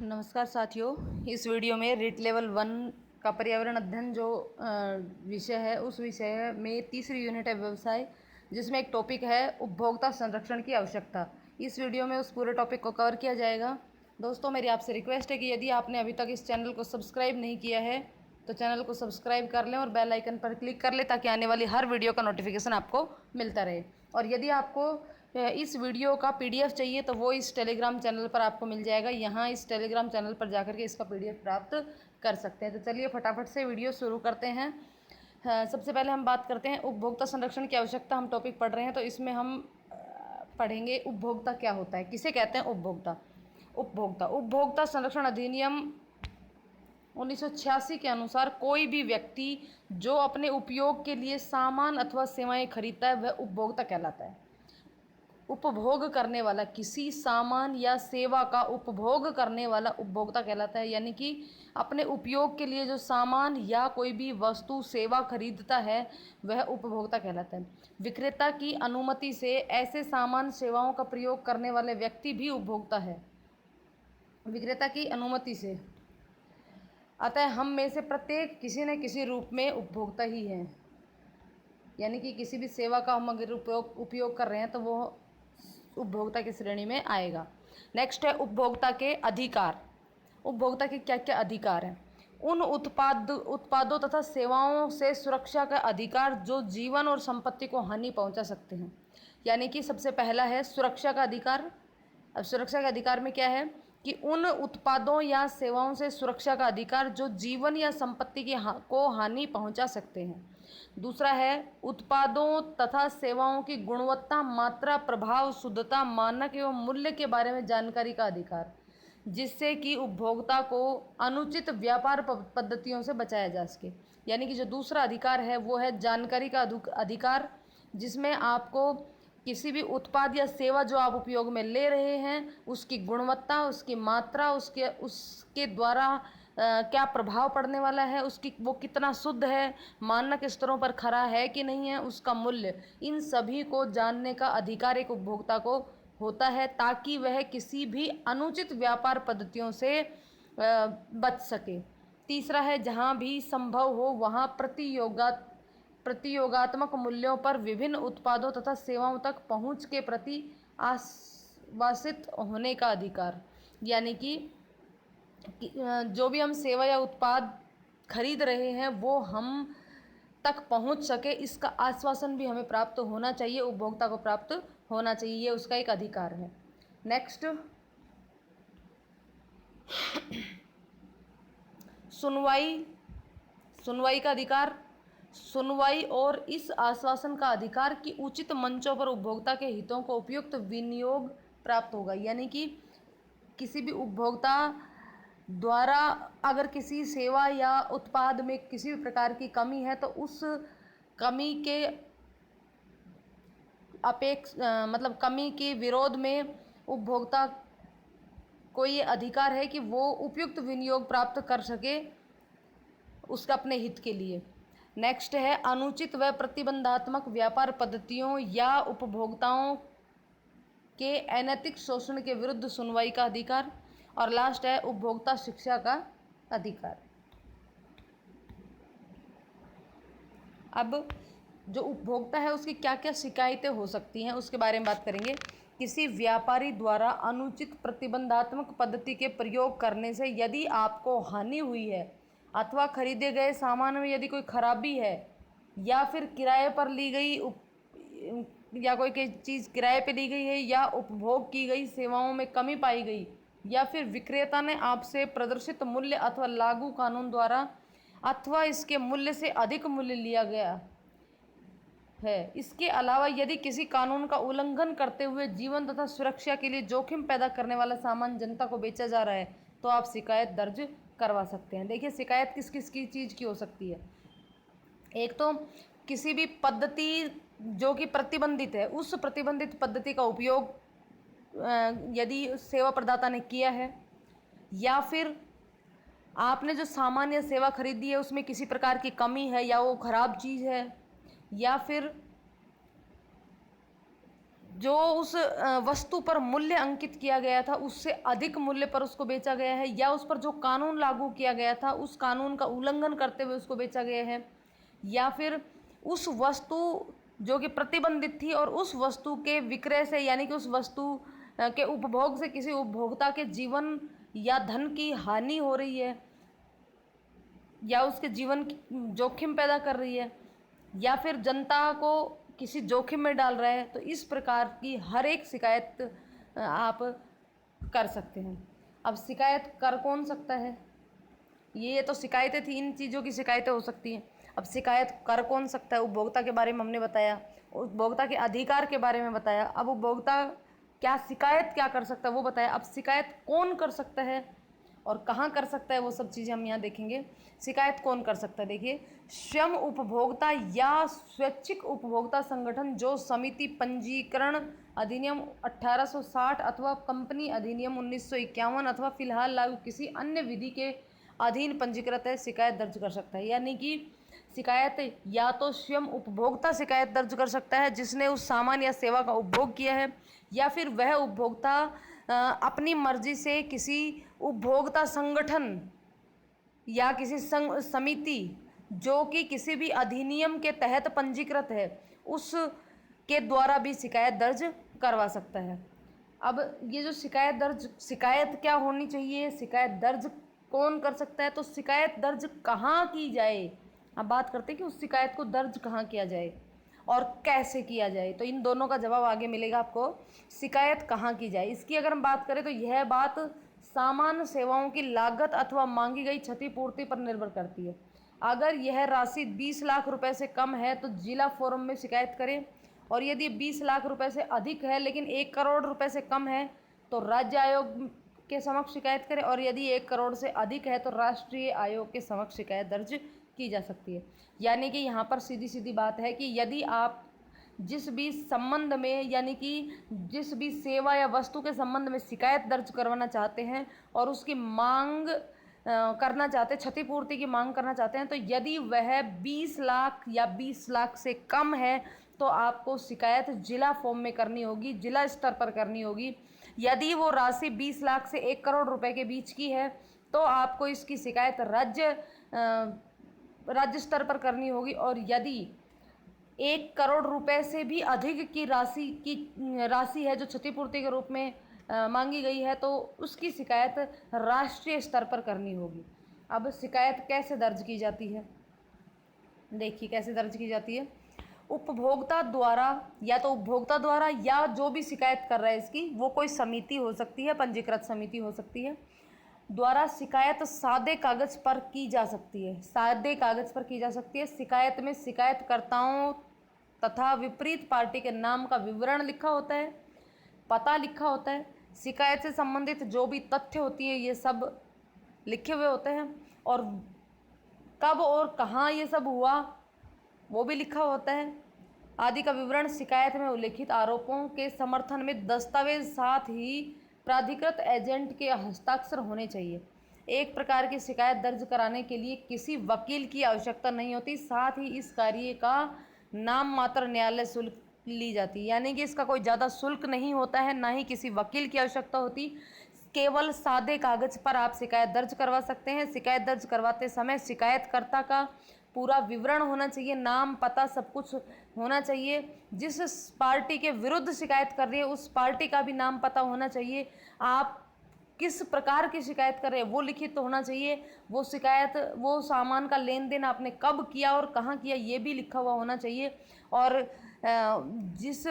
नमस्कार साथियों, इस वीडियो में रिट लेवल 1 का पर्यावरण अध्ययन जो विषय है उस विषय में तीसरी यूनिट है व्यवसाय, जिसमें एक टॉपिक है उपभोक्ता संरक्षण की आवश्यकता। इस वीडियो में उस पूरे टॉपिक को कवर किया जाएगा। दोस्तों, मेरी आपसे रिक्वेस्ट है कि यदि आपने अभी तक इस चैनल को सब्सक्राइब नहीं किया है तो चैनल को सब्सक्राइब कर लें और बेल आइकन पर क्लिक कर लें ताकि आने वाली हर वीडियो का नोटिफिकेशन आपको मिलता रहे। और यदि आपको इस वीडियो का पीडीएफ चाहिए तो वो इस टेलीग्राम चैनल पर आपको मिल जाएगा। यहाँ इस टेलीग्राम चैनल पर जाकर के इसका पीडीएफ प्राप्त कर सकते हैं। तो चलिए फटाफट से वीडियो शुरू करते हैं। सबसे पहले हम बात करते हैं उपभोक्ता संरक्षण की आवश्यकता। हम टॉपिक पढ़ रहे हैं तो इसमें हम पढ़ेंगे उपभोक्ता क्या होता है, किसे कहते हैं उपभोक्ता। उपभोक्ता संरक्षण अधिनियम 1986 के अनुसार कोई भी व्यक्ति जो अपने उपयोग के लिए सामान अथवा सेवाएं खरीदता है वह उपभोक्ता कहलाता है। उपभोग करने वाला, किसी सामान या सेवा का उपभोग करने वाला उपभोक्ता कहलाता है। यानी कि अपने उपयोग के लिए जो सामान या कोई भी वस्तु सेवा खरीदता है वह उपभोक्ता कहलाता है। विक्रेता की अनुमति से ऐसे सामान सेवाओं का प्रयोग करने वाले व्यक्ति भी उपभोक्ता है। विक्रेता की अनुमति से, अतः हम में से प्रत्येक किसी न किसी रूप में उपभोक्ता ही है। यानी कि किसी भी सेवा का हम अगर उपयोग कर रहे हैं तो वो उपभोक्ता की श्रेणी में आएगा। नेक्स्ट है उपभोक्ता के अधिकार। उपभोक्ता के क्या क्या अधिकार हैं? उन उत्पादों तथा सेवाओं से सुरक्षा का अधिकार जो जीवन और संपत्ति को हानि पहुंचा सकते हैं। यानी कि सबसे पहला है सुरक्षा का अधिकार। अब सुरक्षा के अधिकार में क्या है कि उन उत्पादों या सेवाओं से सुरक्षा का अधिकार जो जीवन या संपत्ति को हानि पहुंचा सकते हैं। दूसरा है उत्पादों तथा सेवाओं की गुणवत्ता, मात्रा, प्रभाव, शुद्धता, मानक एवं मूल्य के बारे में जानकारी का अधिकार, जिससे कि उपभोक्ता को अनुचित व्यापार पद्धतियों से बचाया जा सके। यानी कि जो दूसरा अधिकार है वो है जानकारी का अधिकार, जिसमें आपको किसी भी उत्पाद या सेवा जो आप उपयोग में ले रहे हैं उसकी गुणवत्ता, उसकी मात्रा, उसके द्वारा क्या प्रभाव पड़ने वाला है, उसकी वो कितना शुद्ध है, मानक स्तरों पर खरा है कि नहीं है, उसका मूल्य, इन सभी को जानने का अधिकार एक उपभोक्ता को होता है ताकि वह किसी भी अनुचित व्यापार पद्धतियों से बच सके। तीसरा है जहाँ भी संभव हो वहाँ प्रतियोगात्मक मूल्यों पर विभिन्न उत्पादों तथा सेवाओं तक पहुंच के प्रति आश्वासित होने का अधिकार। यानी कि जो भी हम सेवा या उत्पाद खरीद रहे हैं वो हम तक पहुंच सके, इसका आश्वासन भी हमें प्राप्त होना चाहिए, उपभोक्ता को प्राप्त होना चाहिए, ये उसका एक अधिकार है। नेक्स्ट, सुनवाई का अधिकार। सुनवाई और इस आश्वासन का अधिकार कि उचित मंचों पर उपभोक्ता के हितों को उपयुक्त विनियोग प्राप्त होगा। यानी कि किसी भी उपभोक्ता द्वारा अगर किसी सेवा या उत्पाद में किसी भी प्रकार की कमी है तो उस कमी के कमी के विरोध में उपभोक्ता को ये अधिकार है कि वो उपयुक्त विनियोग प्राप्त कर सके उसका अपने हित के लिए। नेक्स्ट है अनुचित व प्रतिबंधात्मक व्यापार पद्धतियों या उपभोक्ताओं के अनैतिक शोषण के विरुद्ध सुनवाई का अधिकार। और लास्ट है उपभोक्ता शिक्षा का अधिकार। अब जो उपभोक्ता है उसकी क्या क्या शिकायतें हो सकती हैं उसके बारे में बात करेंगे। किसी व्यापारी द्वारा अनुचित प्रतिबंधात्मक पद्धति के प्रयोग करने से यदि आपको हानि हुई है अथवा खरीदे गए सामान में यदि कोई खराबी है या फिर किराए पर ली गई या कोई चीज़ किराए पे ली गई है या उपभोग की गई सेवाओं में कमी पाई गई या फिर विक्रेता ने आपसे प्रदर्शित मूल्य अथवा लागू कानून द्वारा अथवा इसके मूल्य से अधिक मूल्य लिया गया है। इसके अलावा यदि किसी कानून का उल्लंघन करते हुए जीवन तथा सुरक्षा के लिए जोखिम पैदा करने वाला सामान जनता को बेचा जा रहा है तो आप शिकायत दर्ज करवा सकते हैं। देखिए शिकायत किस किस की चीज़ की हो सकती है। एक तो किसी भी पद्धति जो कि प्रतिबंधित है उस प्रतिबंधित पद्धति का उपयोग यदि सेवा प्रदाता ने किया है, या फिर आपने जो सामान या सेवा खरीदी है उसमें किसी प्रकार की कमी है या वो खराब चीज़ है, या फिर जो उस वस्तु पर मूल्य अंकित किया गया था उससे अधिक मूल्य पर उसको बेचा गया है, या उस पर जो कानून लागू किया गया था उस कानून का उल्लंघन करते हुए उसको बेचा गया है, या फिर उस वस्तु जो कि प्रतिबंधित थी और उस वस्तु के विक्रय से यानी कि उस वस्तु के उपभोग से किसी उपभोक्ता के जीवन या धन की हानि हो रही है या उसके जीवन की जोखिम पैदा कर रही है, या फिर जनता को किसी जोखिम में डाल रहा है। तो इस प्रकार की हर एक शिकायत आप कर सकते हैं। अब शिकायत कर कौन सकता है? ये तो शिकायतें थी, इन चीज़ों की शिकायतें हो सकती हैं। अब शिकायत कर कौन सकता है? उपभोक्ता के बारे में हमने बताया, उपभोक्ता के अधिकार के बारे में बताया। अब उपभोक्ता क्या शिकायत क्या कर सकता है वो बताया। अब शिकायत कौन कर सकता है और कहाँ कर सकता है वो सब चीज़ें हम यहाँ देखेंगे। शिकायत कौन कर सकता है? देखिए, स्वयं उपभोक्ता या स्वैच्छिक उपभोक्ता संगठन जो समिति पंजीकरण अधिनियम 1860 अथवा कंपनी अधिनियम 1951 अथवा फिलहाल लागू किसी अन्य विधि के अधीन पंजीकृत है, शिकायत दर्ज कर सकता है। यानी कि शिकायत या तो स्वयं उपभोक्ता शिकायत दर्ज कर सकता है जिसने उस सामान या सेवा का उपभोग किया है, या फिर वह उपभोक्ता अपनी मर्जी से किसी उपभोक्ता संगठन या किसी संघ समिति जो कि किसी भी अधिनियम के तहत पंजीकृत है उस के द्वारा भी शिकायत दर्ज करवा सकता है। अब ये जो शिकायत क्या होनी चाहिए, शिकायत दर्ज कौन कर सकता है, तो शिकायत दर्ज कहाँ की जाए। अब बात करते हैं कि उस शिकायत को दर्ज कहाँ किया जाए और कैसे किया जाए। तो इन दोनों का जवाब आगे मिलेगा आपको। शिकायत कहाँ की जाए, इसकी अगर हम बात करें तो यह बात सामान्य सेवाओं की लागत अथवा मांगी गई क्षतिपूर्ति पर निर्भर करती है। अगर यह राशि 20 लाख रुपए से कम है तो जिला फोरम में शिकायत करें, और यदि 20 लाख रुपए से अधिक है लेकिन 1 करोड़ रुपए से कम है तो राज्य आयोग के समक्ष शिकायत करें, और यदि 1 करोड़ से अधिक है तो राष्ट्रीय आयोग के समक्ष शिकायत दर्ज की जा सकती है। यानी कि यहाँ पर सीधी सीधी बात है कि यदि आप जिस भी संबंध में यानी कि जिस भी सेवा या वस्तु के संबंध में शिकायत दर्ज करवाना चाहते हैं और उसकी मांग करना चाहते हैं, क्षतिपूर्ति की मांग करना चाहते हैं, तो यदि वह 20 लाख या 20 लाख से कम है तो आपको शिकायत जिला फॉर्म में करनी होगी, जिला स्तर पर करनी होगी। यदि वो राशि 20 लाख से 1 करोड़ रुपए के बीच की है तो आपको इसकी शिकायत राज्य स्तर पर करनी होगी, और यदि 1 करोड़ रुपए से भी अधिक की राशि है जो क्षतिपूर्ति के रूप में मांगी गई है तो उसकी शिकायत राष्ट्रीय स्तर पर करनी होगी। अब शिकायत कैसे दर्ज की जाती है, देखिए कैसे दर्ज की जाती है। उपभोक्ता द्वारा या जो भी शिकायत कर रहा है इसकी वो कोई समिति हो सकती है, पंजीकृत समिति हो सकती है, द्वारा शिकायत सादे कागज पर की जा सकती है। सादे कागज पर की जा सकती है। शिकायत में शिकायतकर्ताओं तथा विपरीत पार्टी के नाम का विवरण लिखा होता है, पता लिखा होता है, शिकायत से संबंधित जो भी तथ्य होती है ये सब लिखे हुए होते हैं, और कब और कहाँ ये सब हुआ वो भी लिखा होता है आदि का विवरण। शिकायत में उल्लिखित आरोपों के समर्थन में दस्तावेज साथ ही प्राधिकृत एजेंट के हस्ताक्षर होने चाहिए। एक प्रकार की शिकायत दर्ज कराने के लिए किसी वकील की आवश्यकता नहीं होती, साथ ही इस कार्य का नाम मात्र न्यायालय शुल्क ली जाती है। यानी कि इसका कोई ज़्यादा शुल्क नहीं होता है, ना ही किसी वकील की आवश्यकता होती, केवल सादे कागज पर आप शिकायत दर्ज करवा सकते हैं। शिकायत दर्ज करवाते समय शिकायतकर्ता का पूरा विवरण होना चाहिए, नाम पता सब कुछ होना चाहिए। जिस पार्टी के विरुद्ध शिकायत कर रही है उस पार्टी का भी नाम पता होना चाहिए। आप किस प्रकार की शिकायत कर रहे हैं वो लिखित तो होना चाहिए। वो सामान का लेन देन आपने कब किया और कहाँ किया ये भी लिखा हुआ होना चाहिए। और जिस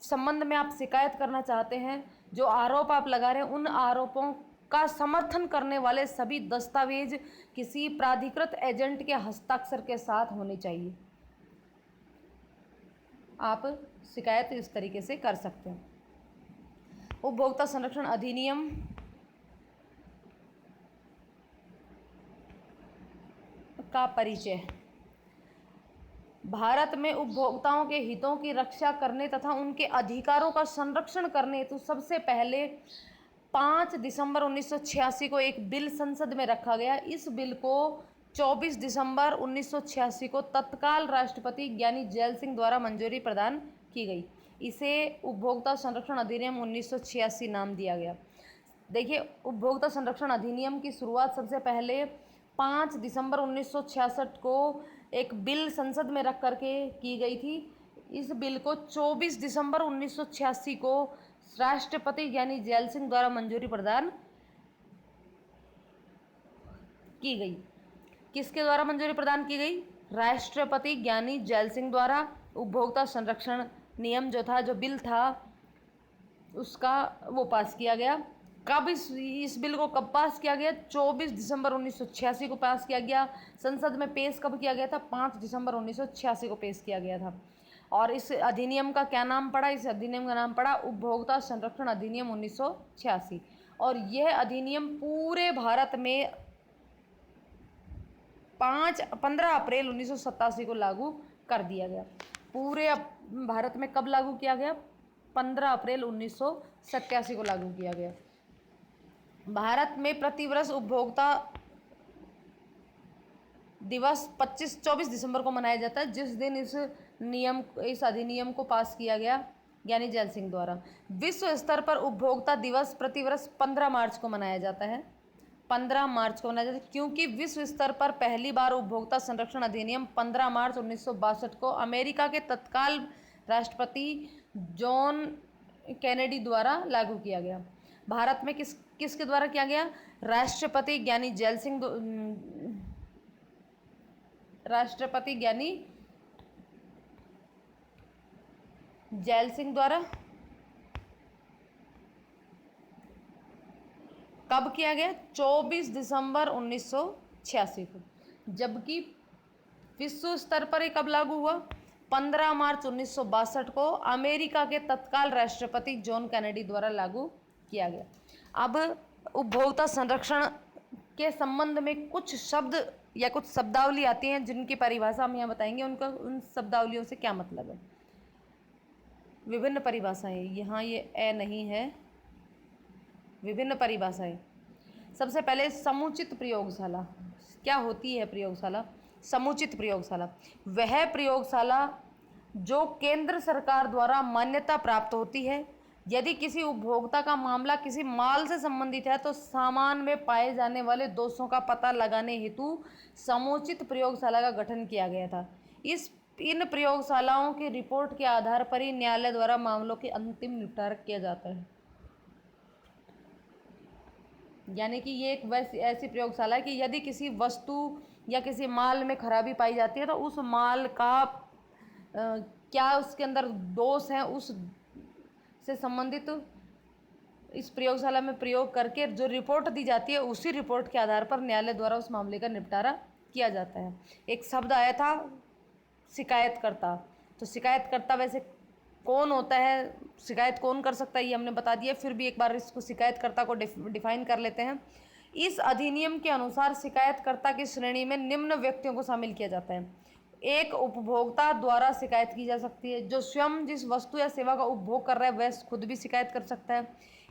संबंध में आप शिकायत करना चाहते हैं, जो आरोप आप लगा रहे हैं, उन आरोपों का समर्थन करने वाले सभी दस्तावेज किसी प्राधिकृत एजेंट के हस्ताक्षर के साथ होने चाहिए। आप शिकायत इस तरीके से कर सकते हैं। उपभोक्ता संरक्षण अधिनियम का परिचय। भारत में उपभोक्ताओं के हितों की रक्षा करने तथा उनके अधिकारों का संरक्षण करने हेतु सबसे पहले 5 दिसंबर 1986 को एक बिल संसद में रखा गया। इस बिल को 24 दिसंबर 1986 को तत्काल राष्ट्रपति ज्ञानी जैल सिंह द्वारा मंजूरी प्रदान की गई। इसे उपभोक्ता संरक्षण अधिनियम 1986 नाम दिया गया। देखिए, उपभोक्ता संरक्षण अधिनियम की शुरुआत सबसे पहले 5 दिसंबर 1966 को एक बिल संसद में रख करके की गई थी। इस बिल को 24 दिसंबर 1986 को राष्ट्रपति ज्ञानी जैल सिंह द्वारा मंजूरी प्रदान की गई। किसके द्वारा मंजूरी प्रदान की गई? राष्ट्रपति ज्ञानी जैल सिंह द्वारा उपभोक्ता संरक्षण नियम जो था, जो बिल था, उसका वो पास किया गया। कब इस बिल को कब पास किया गया? 24 दिसंबर 1986 को पास किया गया। संसद में पेश कब किया गया था? 5 दिसंबर 1986 को पेश किया गया था। और इस अधिनियम का क्या नाम पड़ा? इस अधिनियम का नाम पड़ा उपभोक्ता संरक्षण अधिनियम 1986। और यह अधिनियम पूरे भारत में 15 अप्रैल 1987 को लागू कर दिया गया। पूरे भारत में कब लागू किया गया? 15 अप्रैल 1987 को लागू किया गया। भारत में प्रतिवर्ष उपभोक्ता दिवस 24 दिसंबर को मनाया जाता है, जिस दिन इस अधिनियम को पास किया गया ज्ञानी जैल सिंह द्वारा। विश्व स्तर पर उपभोक्ता दिवस प्रतिवर्ष 15 मार्च को मनाया जाता है। 15 मार्च को मनाया जाता है क्योंकि विश्व स्तर पर पहली बार उपभोक्ता संरक्षण अधिनियम 15 मार्च 1962 को अमेरिका के तत्काल राष्ट्रपति जॉन कैनेडी द्वारा लागू किया गया। भारत में किसके द्वारा किया गया? राष्ट्रपति ज्ञानी जैल सिंह द्वारा। कब किया गया? 24 दिसंबर 1986 को। जबकि विश्व स्तर पर ये कब लागू हुआ? 15 मार्च 1962 को अमेरिका के तत्काल राष्ट्रपति जॉन कैनेडी द्वारा लागू किया गया। अब उपभोक्ता संरक्षण के संबंध में कुछ शब्द या कुछ शब्दावली आती हैं, जिनकी परिभाषा हम यहाँ बताएंगे। उन शब्दावलियों से क्या मतलब है? विभिन्न परिभाषाएं, यहाँ ये ए नहीं है, विभिन्न परिभाषाएं। सबसे पहले समुचित प्रयोगशाला। क्या होती है प्रयोगशाला? समुचित प्रयोगशाला वह प्रयोगशाला जो केंद्र सरकार द्वारा मान्यता प्राप्त होती है। यदि किसी उपभोक्ता का मामला किसी माल से संबंधित है तो सामान में पाए जाने वाले दोषों का पता लगाने हेतु समुचित प्रयोगशाला का गठन किया गया था। इन प्रयोगशालाओं की रिपोर्ट के आधार पर ही न्यायालय द्वारा मामलों के अंतिम निपटारा किया जाता है। यानी कि ये एक ऐसी प्रयोगशाला है कि यदि किसी वस्तु या किसी माल में खराबी पाई जाती है तो उस माल का क्या उसके अंदर दोष है, उस से संबंधित इस प्रयोगशाला में प्रयोग करके जो रिपोर्ट दी जाती है, उसी रिपोर्ट के आधार पर न्यायालय द्वारा उस मामले का निपटारा किया जाता है। एक शब्द आया था शिकायतकर्ता। तो शिकायतकर्ता वैसे कौन होता है, शिकायत कौन कर सकता है, ये हमने बता दिया। फिर भी एक बार इसको शिकायतकर्ता को डिफाइन कर लेते हैं। इस अधिनियम के अनुसार शिकायतकर्ता की श्रेणी में निम्न व्यक्तियों को शामिल किया जाता है। एक उपभोक्ता द्वारा शिकायत की जा सकती है। जो स्वयं जिस वस्तु या सेवा का उपभोग कर रहा है वह खुद भी शिकायत कर सकता है।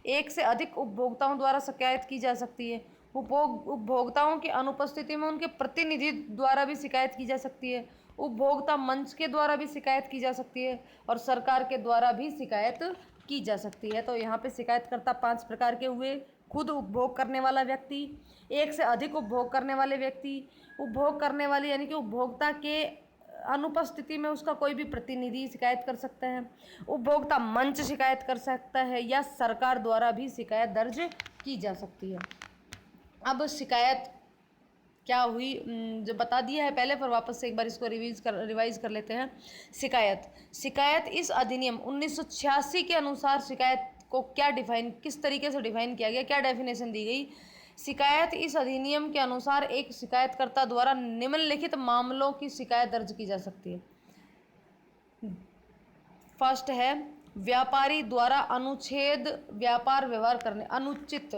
एक से अधिक उपभोक्ताओं द्वारा शिकायत की जा सकती है। उपभोक्ताओं की अनुपस्थिति में उनके प्रतिनिधि द्वारा भी शिकायत की जा सकती है। उपभोक्ता मंच के द्वारा भी शिकायत की जा सकती है और सरकार के द्वारा भी शिकायत की जा सकती है। तो यहाँ पे शिकायतकर्ता 5 प्रकार के हुए। खुद उपभोग करने वाला व्यक्ति, एक से अधिक उपभोग करने वाले व्यक्ति, उपभोग करने वाले यानी कि उपभोक्ता के अनुपस्थिति में उसका कोई भी प्रतिनिधि शिकायत कर सकता है, उपभोक्ता मंच शिकायत कर सकता है, या सरकार द्वारा भी शिकायत दर्ज की जा सकती है। अब शिकायत क्या हुई जो बता दिया है पहले, पर वापस से एक बार इसको रिवाइज कर लेते हैं। शिकायत इस अधिनियम 1986 के अनुसार शिकायत को किस तरीके से डिफाइन किया गया, क्या डेफिनेशन दी गई। शिकायत इस अधिनियम के अनुसार एक शिकायतकर्ता द्वारा निम्नलिखित मामलों की शिकायत दर्ज की जा सकती है। फर्स्ट है व्यापारी द्वारा अनुचित व्यापार व्यवहार करने, अनुचित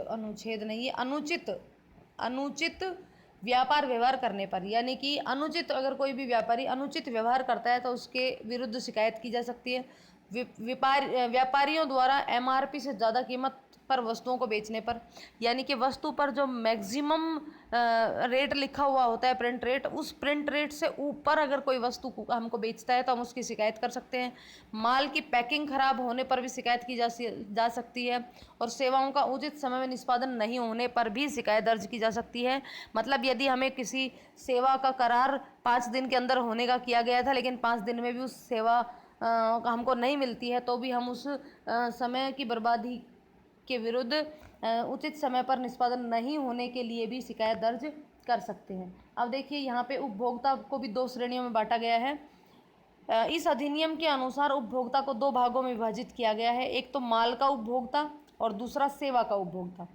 व्यापार व्यवहार करने पर, यानी कि अगर कोई भी व्यापारी अनुचित व्यवहार करता है तो उसके विरुद्ध शिकायत की जा सकती है। व्यापारियों द्वारा एमआरपी से ज़्यादा कीमत पर वस्तुओं को बेचने पर, यानी कि वस्तु पर जो मैक्सिमम रेट लिखा हुआ होता है, प्रिंट रेट, उस प्रिंट रेट से ऊपर अगर कोई वस्तु हमको बेचता है तो हम उसकी शिकायत कर सकते हैं। माल की पैकिंग खराब होने पर भी शिकायत की जा सकती है, और सेवाओं का उचित समय में निष्पादन नहीं होने पर भी शिकायत दर्ज की जा सकती है। मतलब यदि हमें किसी सेवा का करार 5 दिन के अंदर होने का किया गया था, लेकिन 5 दिन में भी उस सेवा हमको नहीं मिलती है, तो भी हम उस समय की बर्बादी के विरुद्ध उचित समय पर निष्पादन नहीं होने के लिए भी शिकायत दर्ज कर सकते हैं। अब देखिए यहाँ पे उपभोक्ता को भी 2 श्रेणियों में बांटा गया है। इस अधिनियम के अनुसार उपभोक्ता को 2 भागों में विभाजित किया गया है, एक तो माल का उपभोक्ता और दूसरा सेवा का उपभोक्ता।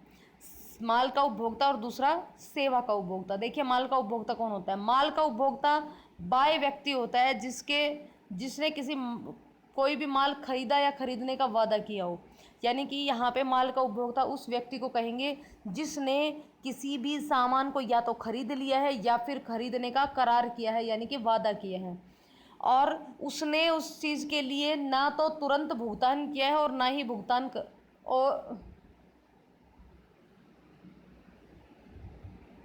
माल का उपभोक्ता और दूसरा सेवा का उपभोक्ता। देखिए माल का उपभोक्ता कौन होता है? माल का उपभोक्ता बाह्य व्यक्ति होता है जिसने कोई भी माल खरीदा या खरीदने का वादा किया हो। यानी कि यहाँ पे माल का उपभोक्ता उस व्यक्ति को कहेंगे जिसने किसी भी सामान को या तो खरीद लिया है या फिर खरीदने का करार किया है, यानी कि वादा किया है, और उसने उस चीज़ के लिए ना तो तुरंत भुगतान किया है और ना ही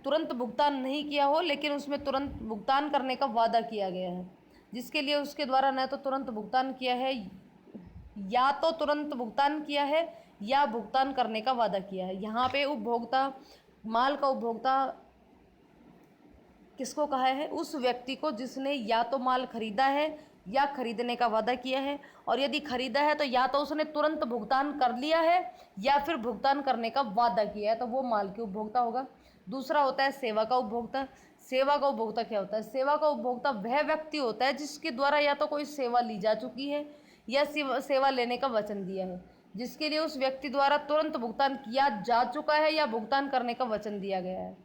तुरंत भुगतान नहीं किया हो, लेकिन उसमें तुरंत भुगतान करने का वादा किया गया है, जिसके लिए उसके द्वारा न तो तुरंत भुगतान किया है, या तो तुरंत भुगतान किया है या भुगतान करने का वादा किया है। यहाँ पे उपभोक्ता, माल का उपभोक्ता किसको कहा है? उस व्यक्ति को जिसने या तो माल खरीदा है या खरीदने का वादा किया है, और यदि खरीदा है तो या तो उसने तुरंत भुगतान कर लिया है या फिर भुगतान करने का वादा किया है, तो वो माल के उपभोक्ता होगा। दूसरा होता है सेवा का उपभोक्ता। सेवा का उपभोक्ता क्या होता है? सेवा का उपभोक्ता वह व्यक्ति होता है जिसके द्वारा या तो कोई सेवा ली जा चुकी है या सेवा लेने का वचन दिया है, जिसके लिए उस व्यक्ति द्वारा तुरंत भुगतान किया जा चुका है या भुगतान करने का वचन दिया गया है।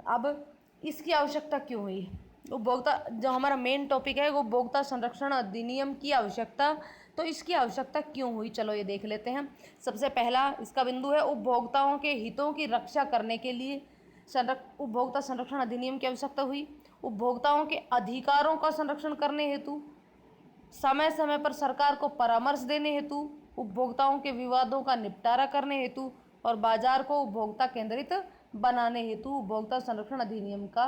अब इसकी आवश्यकता क्यों हुई? उपभोक्ता, जो हमारा मेन टॉपिक है वो उपभोक्ता संरक्षण अधिनियम की आवश्यकता, तो इसकी आवश्यकता क्यों हुई, चलो ये देख लेते हैं। सबसे पहला इसका बिंदु है उपभोक्ताओं के हितों की रक्षा करने के लिए उपभोक्ता संरक्षण अधिनियम की आवश्यकता हुई। उपभोक्ताओं के अधिकारों का संरक्षण करने हेतु, समय समय पर सरकार को परामर्श देने हेतु, उपभोक्ताओं के विवादों का निपटारा करने हेतु और बाजार को उपभोक्ता केंद्रित बनाने हेतु उपभोक्ता संरक्षण अधिनियम का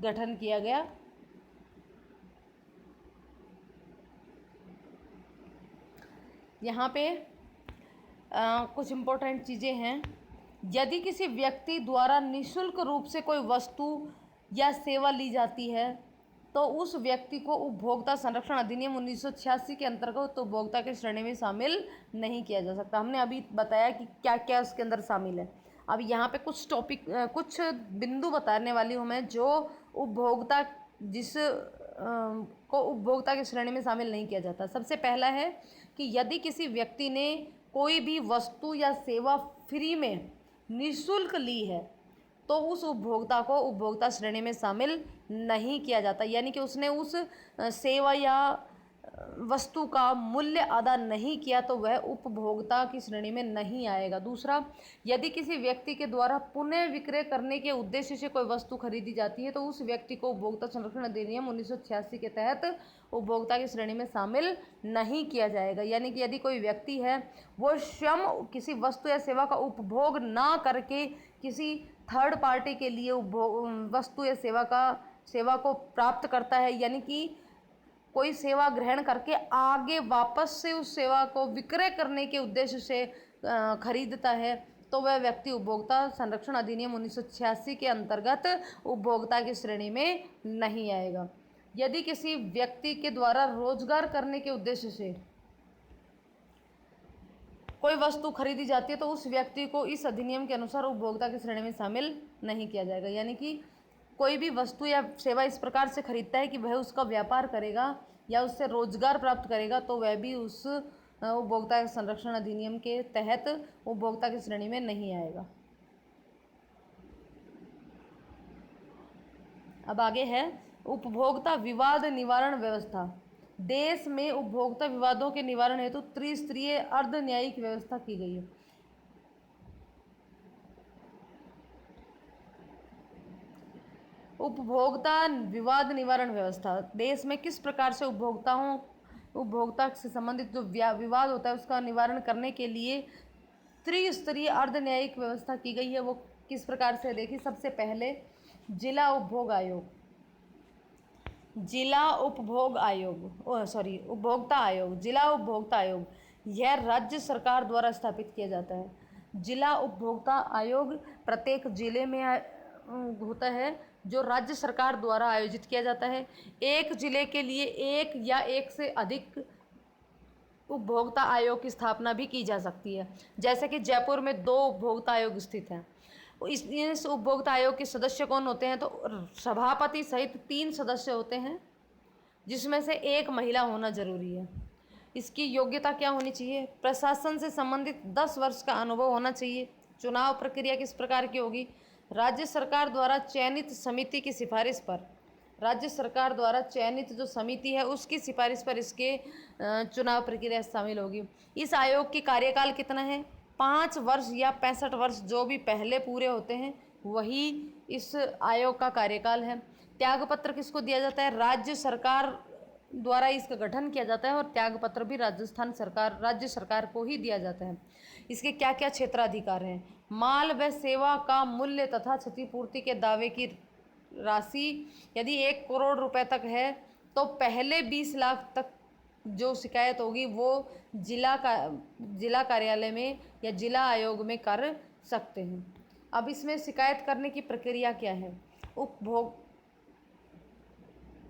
गठन किया गया। यहाँ पे कुछ इम्पोर्टेंट चीज़ें हैं। यदि किसी व्यक्ति द्वारा निःशुल्क रूप से कोई वस्तु या सेवा ली जाती है तो उस व्यक्ति को उपभोक्ता संरक्षण अधिनियम 1986 के अंतर्गत उपभोक्ता की श्रेणी में शामिल नहीं किया जा सकता। हमने अभी बताया कि क्या क्या उसके अंदर शामिल है। अब यहाँ पे कुछ बिंदु बताने वाली हूँ मैं, जो उपभोक्ता को उपभोक्ता की श्रेणी में शामिल नहीं किया जाता। सबसे पहला है कि यदि किसी व्यक्ति ने कोई भी वस्तु या सेवा फ्री में निःशुल्क ली है तो उस उपभोक्ता को उपभोक्ता श्रेणी में शामिल नहीं किया जाता, यानी कि उसने उस सेवा या वस्तु का मूल्य अदा नहीं किया तो वह उपभोक्ता की श्रेणी में नहीं आएगा। दूसरा, यदि किसी व्यक्ति के द्वारा पुनः विक्रय करने के उद्देश्य से कोई वस्तु खरीदी जाती है तो उस व्यक्ति को उपभोक्ता संरक्षण अधिनियम 1986 के तहत उपभोक्ता की श्रेणी में शामिल नहीं किया जाएगा। यानी कि यदि कोई व्यक्ति है वो स्वयं किसी वस्तु या सेवा का उपभोग ना करके किसी थर्ड पार्टी के लिए वस्तु या सेवा को प्राप्त करता है, यानी कि कोई सेवा ग्रहण करके आगे वापस से उस सेवा को विक्रय करने के उद्देश्य से खरीदता है, तो वह व्यक्ति उपभोक्ता संरक्षण अधिनियम 1986 के अंतर्गत उपभोक्ता की श्रेणी में नहीं आएगा। यदि किसी व्यक्ति के द्वारा रोजगार करने के उद्देश्य से कोई वस्तु खरीदी जाती है तो उस व्यक्ति को इस अधिनियम के अनुसार उपभोक्ता की श्रेणी में शामिल नहीं किया जाएगा। यानी कि कोई भी वस्तु या सेवा इस प्रकार से खरीदता है कि वह उसका व्यापार करेगा या उससे रोजगार प्राप्त करेगा तो वह भी उस उपभोक्ता संरक्षण अधिनियम के तहत उपभोक्ता की श्रेणी में नहीं आएगा। अब आगे है उपभोक्ता विवाद निवारण व्यवस्था। देश में उपभोक्ता विवादों के निवारण हेतु त्रिस्तरीय अर्ध न्यायिक व्यवस्था की गई है। उपभोक्ता विवाद निवारण व्यवस्था। देश में किस प्रकार से उपभोक्ता से संबंधित जो विवाद होता है उसका निवारण करने के लिए त्रिस्तरीय अर्ध न्यायिक व्यवस्था की गई है। वो किस प्रकार से देखिए, सबसे पहले जिला उपभोग आयोग, उपभोक्ता आयोग, जिला उपभोक्ता आयोग, यह राज्य सरकार द्वारा स्थापित किया जाता है। जिला उपभोक्ता आयोग प्रत्येक जिले में होता है, जो राज्य सरकार द्वारा आयोजित किया जाता है। एक जिले के लिए एक या एक से अधिक उपभोक्ता आयोग की स्थापना भी की जा सकती है। जैसे कि जयपुर में 2 उपभोक्ता आयोग स्थित हैं। इस उपभोक्ता आयोग के सदस्य कौन होते हैं? तो सभापति सहित 3 सदस्य होते हैं, जिसमें से 1 महिला होना जरूरी है। इसकी योग्यता क्या होनी चाहिए? प्रशासन से संबंधित 10 वर्ष का अनुभव होना चाहिए। चुनाव प्रक्रिया किस प्रकार की होगी? राज्य सरकार द्वारा चयनित समिति की सिफारिश पर, राज्य सरकार द्वारा चयनित जो समिति है उसकी सिफारिश पर इसके चुनाव प्रक्रिया शामिल होगी। इस आयोग की कार्यकाल कितना है? 5 वर्ष या 65 वर्ष, जो भी पहले पूरे होते हैं वही इस आयोग का कार्यकाल है। त्यागपत्र किसको दिया जाता है? राज्य सरकार द्वारा इसका गठन किया जाता है और त्यागपत्र भी राज्य सरकार को ही दिया जाता है। इसके क्या क्या क्षेत्राधिकार हैं? माल व सेवा का मूल्य तथा क्षतिपूर्ति के दावे की राशि यदि 1 करोड़ रुपए तक है तो पहले 20 लाख तक जो शिकायत होगी वो जिला कार्यालय में या जिला आयोग में कर सकते हैं। अब इसमें शिकायत करने की प्रक्रिया क्या है?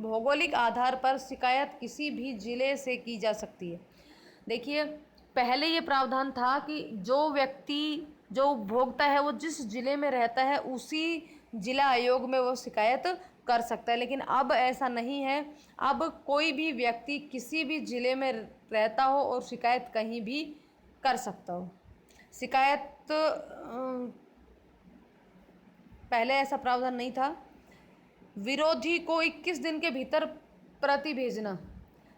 भौगोलिक आधार पर शिकायत किसी भी जिले से की जा सकती है। देखिए, पहले ये प्रावधान था कि जो उपभोक्ता है वो जिस जिले में रहता है उसी जिला आयोग में वो शिकायत कर सकता है, लेकिन अब ऐसा नहीं है। अब कोई भी व्यक्ति किसी भी जिले में रहता हो और शिकायत कहीं भी कर सकता हो। शिकायत पहले ऐसा प्रावधान नहीं था। विरोधी को 21 दिन के भीतर प्रति भेजना,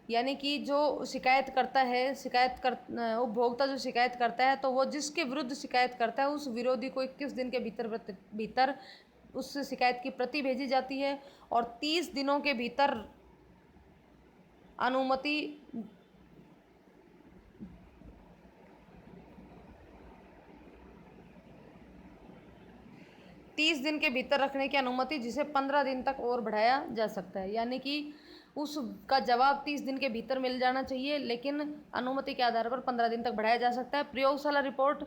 यानी कि जो शिकायत करता है, उपभोक्ता जो शिकायत करता है तो वो जिसके विरुद्ध शिकायत करता है उस विरोधी को 21 दिन के भीतर उस शिकायत की प्रति भेजी जाती है और 30 दिनों के भीतर अनुमति 30 दिन के भीतर रखने की अनुमति, जिसे 15 दिन तक और बढ़ाया जा सकता है। यानी कि उसका जवाब 30 दिन के भीतर मिल जाना चाहिए, लेकिन अनुमति के आधार पर 15 दिन तक बढ़ाया जा सकता है। प्रयोगशाला रिपोर्ट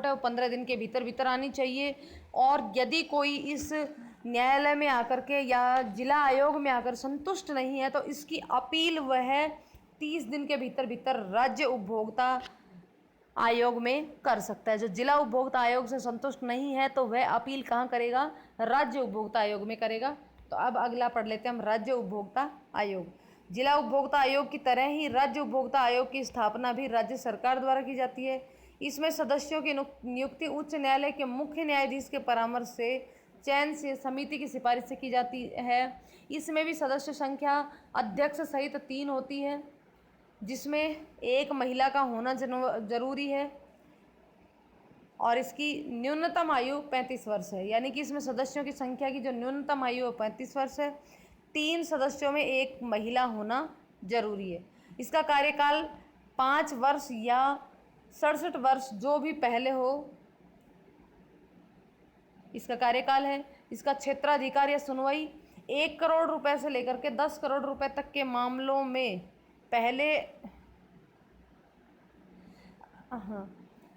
है वो 15 दिन के भीतर आनी चाहिए। और यदि कोई इस न्यायालय में आकर के या जिला आयोग में आकर संतुष्ट नहीं है तो इसकी अपील वह 30 दिन के भीतर राज्य उपभोक्ता आयोग में कर सकता है। जो जिला उपभोक्ता आयोग से संतुष्ट नहीं है तो वह अपील कहाँ करेगा? राज्य उपभोक्ता आयोग में करेगा। तो अब अगला पढ़ लेते हैं हम, राज्य उपभोक्ता आयोग। जिला उपभोक्ता आयोग की तरह ही राज्य उपभोक्ता आयोग की स्थापना भी राज्य सरकार द्वारा की जाती है। इसमें सदस्यों की नियुक्ति उच्च न्यायालय के मुख्य न्यायाधीश के परामर्श से चयन से समिति की सिफारिश से की जाती है। इसमें भी सदस्य संख्या अध्यक्ष सहित 3 होती है, जिसमें 1 महिला का होना जरूरी है और इसकी न्यूनतम आयु 35 वर्ष है। यानी कि इसमें सदस्यों की संख्या की जो न्यूनतम आयु 35 वर्ष है। 3 सदस्यों में 1 महिला होना जरूरी है। इसका कार्यकाल 5 वर्ष या 67 वर्ष, जो भी पहले हो, इसका कार्यकाल है। इसका क्षेत्राधिकार या सुनवाई 1 करोड़ रुपए से लेकर के 10 करोड़ रुपए तक के मामलों में पहले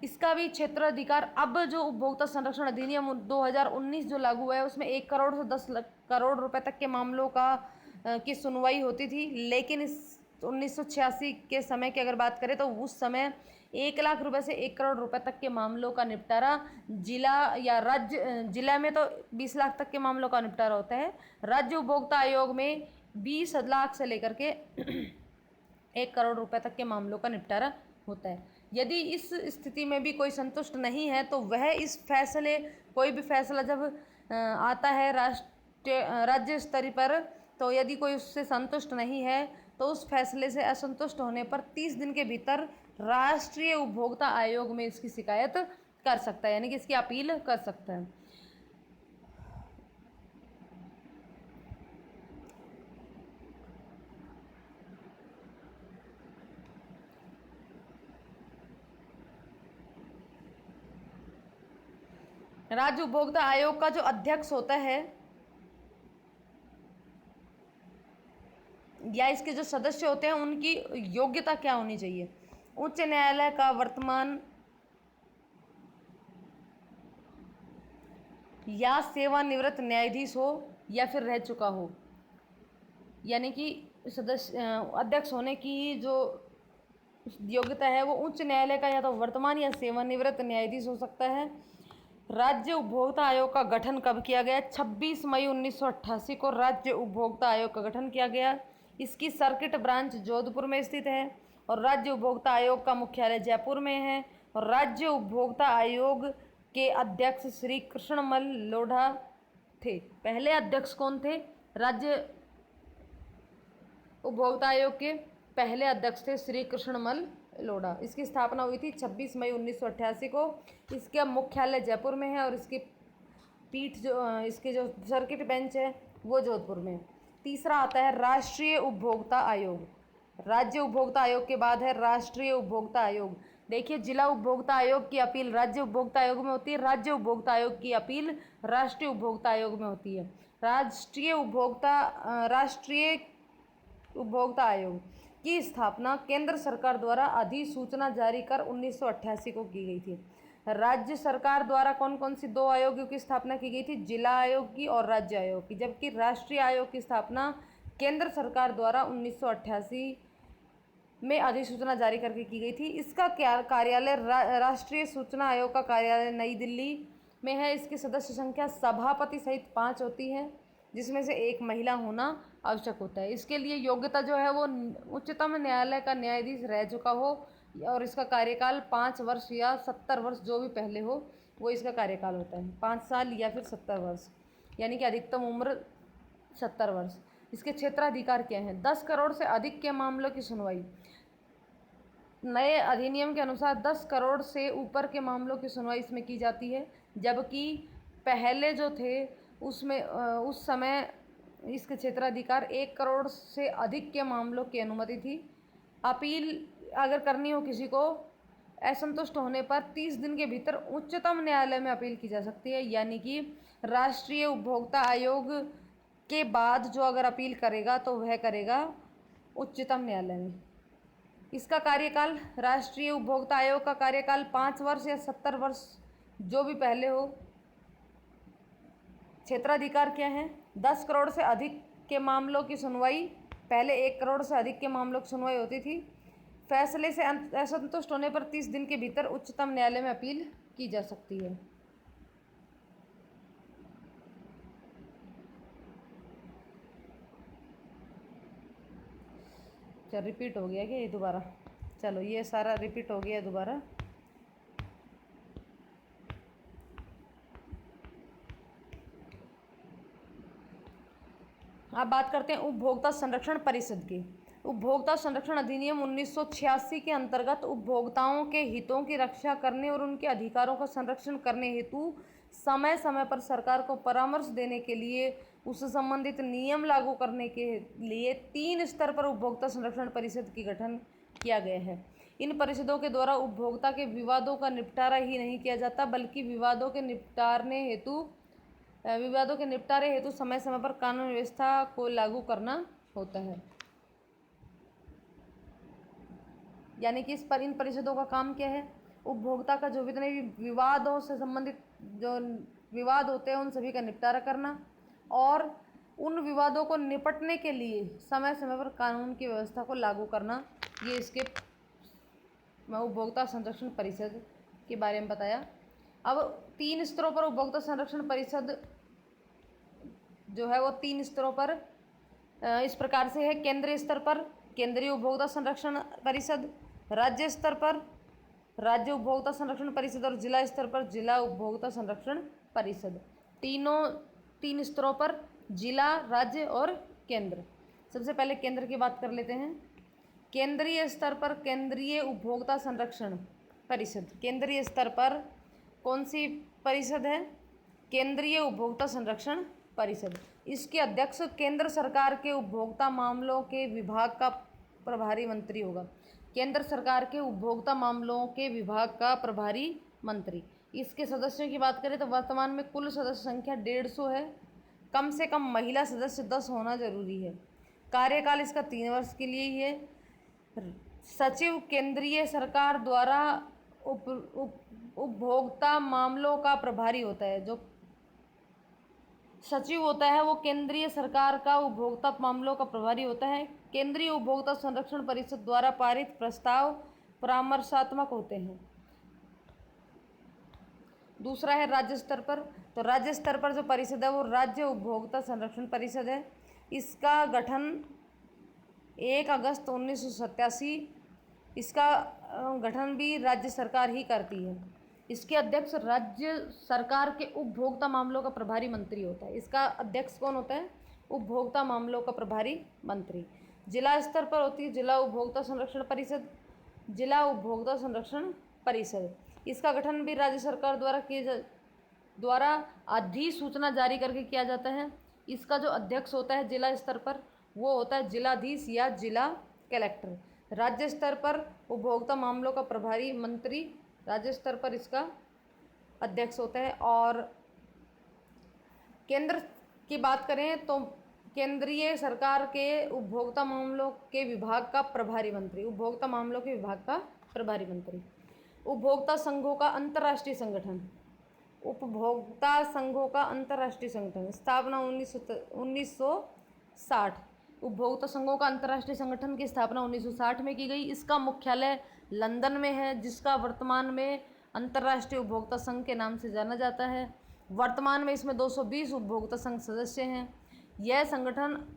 इसका भी क्षेत्राधिकार। अब जो उपभोक्ता संरक्षण अधिनियम 2019 जो लागू हुआ है उसमें 1 करोड़ से 10 करोड़ रुपए तक के मामलों की सुनवाई होती थी, लेकिन इस 1986 के समय की अगर बात करें तो उस समय 1 लाख रुपए से 1 करोड़ रुपए तक के मामलों का निपटारा जिला में तो 20 लाख तक के मामलों का निपटारा होता है। राज्य उपभोक्ता आयोग में 20 लाख से लेकर के 1 करोड़ रुपए तक के मामलों का निपटारा होता है। यदि इस स्थिति में भी कोई संतुष्ट नहीं है तो वह कोई भी फैसला जब आता है राज्य स्तर पर, तो यदि कोई उससे संतुष्ट नहीं है तो उस फैसले से असंतुष्ट होने पर 30 दिन के भीतर राष्ट्रीय उपभोक्ता आयोग में इसकी शिकायत कर सकता है, यानी कि इसकी अपील कर सकता है। राज्य उपभोक्ता आयोग का जो अध्यक्ष होता है या इसके जो सदस्य होते हैं उनकी योग्यता क्या होनी चाहिए? उच्च न्यायालय का वर्तमान या सेवानिवृत्त न्यायाधीश हो या फिर रह चुका हो, यानी कि अध्यक्ष होने की जो योग्यता है वो उच्च न्यायालय का या तो वर्तमान या सेवानिवृत्त न्यायाधीश हो सकता है। राज्य उपभोक्ता आयोग का गठन कब किया गया? 26 मई 1988 को राज्य उपभोक्ता आयोग का गठन किया गया। इसकी सर्किट ब्रांच जोधपुर में स्थित है और राज्य उपभोक्ता आयोग का मुख्यालय जयपुर में है। और राज्य उपभोक्ता आयोग के अध्यक्ष श्री कृष्णमल लोढ़ा थे। पहले अध्यक्ष कौन थे? राज्य उपभोक्ता आयोग के पहले अध्यक्ष थे श्री कृष्णमल लोढ़ा। इसकी स्थापना हुई थी 26 मई 1988 को। इसका मुख्यालय जयपुर में है और इसकी पीठ इसके जो सर्किट बेंच है वो जोधपुर में। तीसरा आता है राष्ट्रीय उपभोक्ता आयोग। राज्य उपभोक्ता आयोग के बाद है राष्ट्रीय उपभोक्ता आयोग। देखिए, जिला उपभोक्ता आयोग की अपील राज्य उपभोक्ता आयोग में होती है, राज्य उपभोक्ता आयोग की अपील राष्ट्रीय उपभोक्ता आयोग में होती है। राष्ट्रीय उपभोक्ता आयोग की स्थापना केंद्र सरकार द्वारा अधिसूचना जारी कर 1988 को की गई थी। राज्य सरकार द्वारा कौन कौन सी दो आयोगों की स्थापना की गई थी? जिला आयोग की और राज्य आयोग की। जबकि राष्ट्रीय आयोग की स्थापना केंद्र सरकार द्वारा 1988 में अधिसूचना जारी करके की गई थी। इसका कार्यालय राष्ट्रीय सूचना आयोग का कार्यालय नई दिल्ली में है। इसकी सदस्य संख्या सभापति सहित 5 होती है, जिसमें से एक महिला होना आवश्यक होता है। इसके लिए योग्यता जो है वो उच्चतम न्यायालय का न्यायाधीश रह चुका हो और इसका कार्यकाल 5 वर्ष या 70 वर्ष, जो भी पहले हो वो इसका कार्यकाल होता है। 5 साल या फिर 70 वर्ष, यानी कि अधिकतम उम्र 70 वर्ष। इसके क्षेत्राधिकार क्या हैं? 10 करोड़ से अधिक के मामलों की सुनवाई। नए अधिनियम के अनुसार 10 करोड़ से ऊपर के मामलों की सुनवाई इसमें की जाती है, जबकि पहले जो थे उसमें उस समय इसके क्षेत्राधिकार 1 करोड़ से अधिक के मामलों की अनुमति थी। अपील अगर करनी हो किसी को, असंतुष्ट होने पर 30 दिन के भीतर उच्चतम न्यायालय में अपील की जा सकती है। यानी कि राष्ट्रीय उपभोक्ता आयोग के बाद जो अगर अपील करेगा तो वह करेगा उच्चतम न्यायालय में। इसका कार्यकाल, राष्ट्रीय उपभोक्ता आयोग का कार्यकाल 5 वर्ष या 70 वर्ष, जो भी पहले हो। क्षेत्राधिकार क्या है? 10 करोड़ से अधिक के मामलों की सुनवाई। पहले 1 करोड़ से अधिक के मामलों की सुनवाई होती थी। फैसले से असंतुष्ट होने पर 30 दिन के भीतर उच्चतम न्यायालय में अपील की जा सकती है। चलो, रिपीट हो गया क्या ये दोबारा? चलो, ये सारा रिपीट हो गया दोबारा। अब बात करते हैं उपभोक्ता संरक्षण परिषद की। उपभोक्ता संरक्षण अधिनियम 1986 के अंतर्गत उपभोक्ताओं के हितों की रक्षा करने और उनके अधिकारों का संरक्षण करने हेतु समय समय पर सरकार को परामर्श देने के लिए उससे संबंधित नियम लागू करने के लिए 3 स्तर पर उपभोक्ता संरक्षण परिषद की गठन किया गया है। इन परिषदों के द्वारा उपभोक्ता के विवादों का निपटारा ही नहीं किया जाता, बल्कि विवादों के निपटारे हेतु समय समय पर कानून व्यवस्था को लागू करना होता है। यानी कि इन परिषदों का काम क्या है? उपभोक्ता का जो जितने भी विवादों से संबंधित जो विवाद होते हैं उन सभी का निपटारा करना और उन विवादों को निपटने के लिए समय समय पर कानून की व्यवस्था को लागू करना। ये इसके उपभोक्ता संरक्षण परिषद के बारे में बताया। अब 3 स्तरों पर उपभोक्ता संरक्षण परिषद जो है वो 3 स्तरों पर इस प्रकार से है। केंद्रीय स्तर पर केंद्रीय उपभोक्ता संरक्षण परिषद, राज्य स्तर पर राज्य उपभोक्ता संरक्षण परिषद और जिला स्तर पर जिला उपभोक्ता संरक्षण परिषद। 3 स्तरों पर, जिला, राज्य और केंद्र। सबसे पहले केंद्र की बात कर लेते हैं। केंद्रीय स्तर पर केंद्रीय उपभोक्ता संरक्षण परिषद। केंद्रीय स्तर पर कौन सी परिषद है? केंद्रीय उपभोक्ता संरक्षण परिषद। इसके अध्यक्ष केंद्र सरकार के उपभोक्ता मामलों के विभाग का प्रभारी मंत्री होगा। केंद्र सरकार के उपभोक्ता मामलों के विभाग का प्रभारी मंत्री। इसके सदस्यों की बात करें तो वर्तमान में कुल सदस्य संख्या 150 है। कम से कम महिला सदस्य 10 होना जरूरी है। कार्यकाल इसका 3 वर्ष के लिए ही है। सचिव केंद्रीय सरकार द्वारा उपभोक्ता मामलों का प्रभारी होता है। जो सचिव होता है वो केंद्रीय सरकार का उपभोक्ता मामलों का प्रभारी होता है। केंद्रीय उपभोक्ता संरक्षण परिषद द्वारा पारित प्रस्ताव परामर्शात्मक होते हैं। दूसरा है राज्य स्तर पर। तो राज्य स्तर पर जो परिषद है वो राज्य उपभोक्ता संरक्षण परिषद है। इसका गठन 1 अगस्त 1987, इसका गठन भी राज्य सरकार ही करती है। इसके अध्यक्ष राज्य सरकार के उपभोक्ता मामलों का प्रभारी मंत्री होता है। इसका अध्यक्ष कौन होता है? उपभोक्ता मामलों का प्रभारी मंत्री। जिला स्तर पर होती है जिला उपभोक्ता संरक्षण परिषद। जिला उपभोक्ता संरक्षण परिषद, इसका गठन भी राज्य सरकार द्वारा अधिसूचना जारी करके किया जाता है। इसका जो अध्यक्ष होता है जिला स्तर पर वो होता है जिलाधीश या जिला कलेक्टर। राज्य स्तर पर उपभोक्ता मामलों का प्रभारी मंत्री राज्य स्तर पर इसका अध्यक्ष होता है। और केंद्र की बात करें तो केंद्रीय सरकार के उपभोक्ता मामलों के विभाग का प्रभारी मंत्री, उपभोक्ता मामलों के विभाग का प्रभारी मंत्री। उपभोक्ता संघों का अंतर्राष्ट्रीय संगठन, उपभोक्ता संघों का अंतर्राष्ट्रीय संगठन, स्थापना 1960। उपभोक्ता संघों का अंतर्राष्ट्रीय संगठन की स्थापना 1960 में की गई। इसका मुख्यालय लंदन में है, जिसका वर्तमान में अंतर्राष्ट्रीय उपभोक्ता संघ के नाम से जाना जाता है। वर्तमान में इसमें 220 उपभोक्ता संघ सदस्य हैं। यह संगठन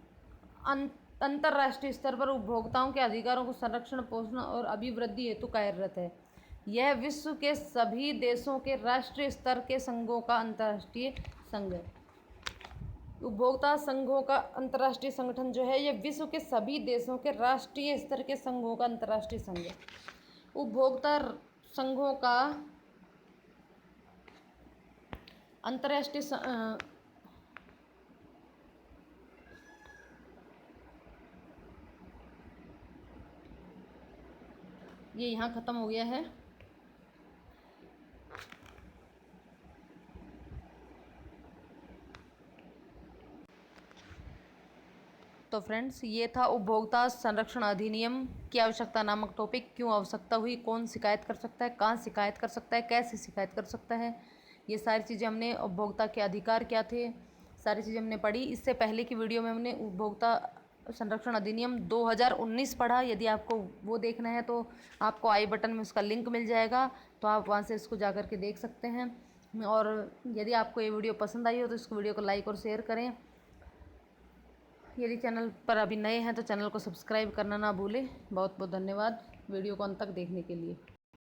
अंतर्राष्ट्रीय स्तर पर उपभोक्ताओं के अधिकारों को संरक्षण, पोषण और अभिवृद्धि हेतु कार्यरत है। यह विश्व के सभी देशों के राष्ट्रीय स्तर के संघों का अंतर्राष्ट्रीय संघ है। उपभोक्ता संघों का अंतर्राष्ट्रीय संगठन जो है यह विश्व के सभी देशों के राष्ट्रीय स्तर के संघों का अंतर्राष्ट्रीय संघ है। उपभोक्ता संघों का अंतर्राष्ट्रीय ये यहाँ ख़त्म हो गया है। तो फ्रेंड्स, ये था उपभोक्ता संरक्षण अधिनियम की आवश्यकता नामक टॉपिक। क्यों आवश्यकता हुई, कौन शिकायत कर सकता है, कहाँ शिकायत कर सकता है, कैसे शिकायत कर सकता है, ये सारी चीज़ें हमने, उपभोक्ता के अधिकार क्या थे, सारी चीज़ें हमने पढ़ी। इससे पहले की वीडियो में हमने उपभोक्ता संरक्षण अधिनियम 2019 पढ़ा। यदि आपको वो देखना है तो आपको आई बटन में उसका लिंक मिल जाएगा, तो आप वहाँ से इसको जा कर के देख सकते हैं। और यदि आपको ये वीडियो पसंद आई हो तो इसको वीडियो को लाइक और शेयर करें। यदि चैनल पर अभी नए हैं तो चैनल को सब्सक्राइब करना ना भूलें। बहुत बहुत धन्यवाद वीडियो को अंत तक देखने के लिए।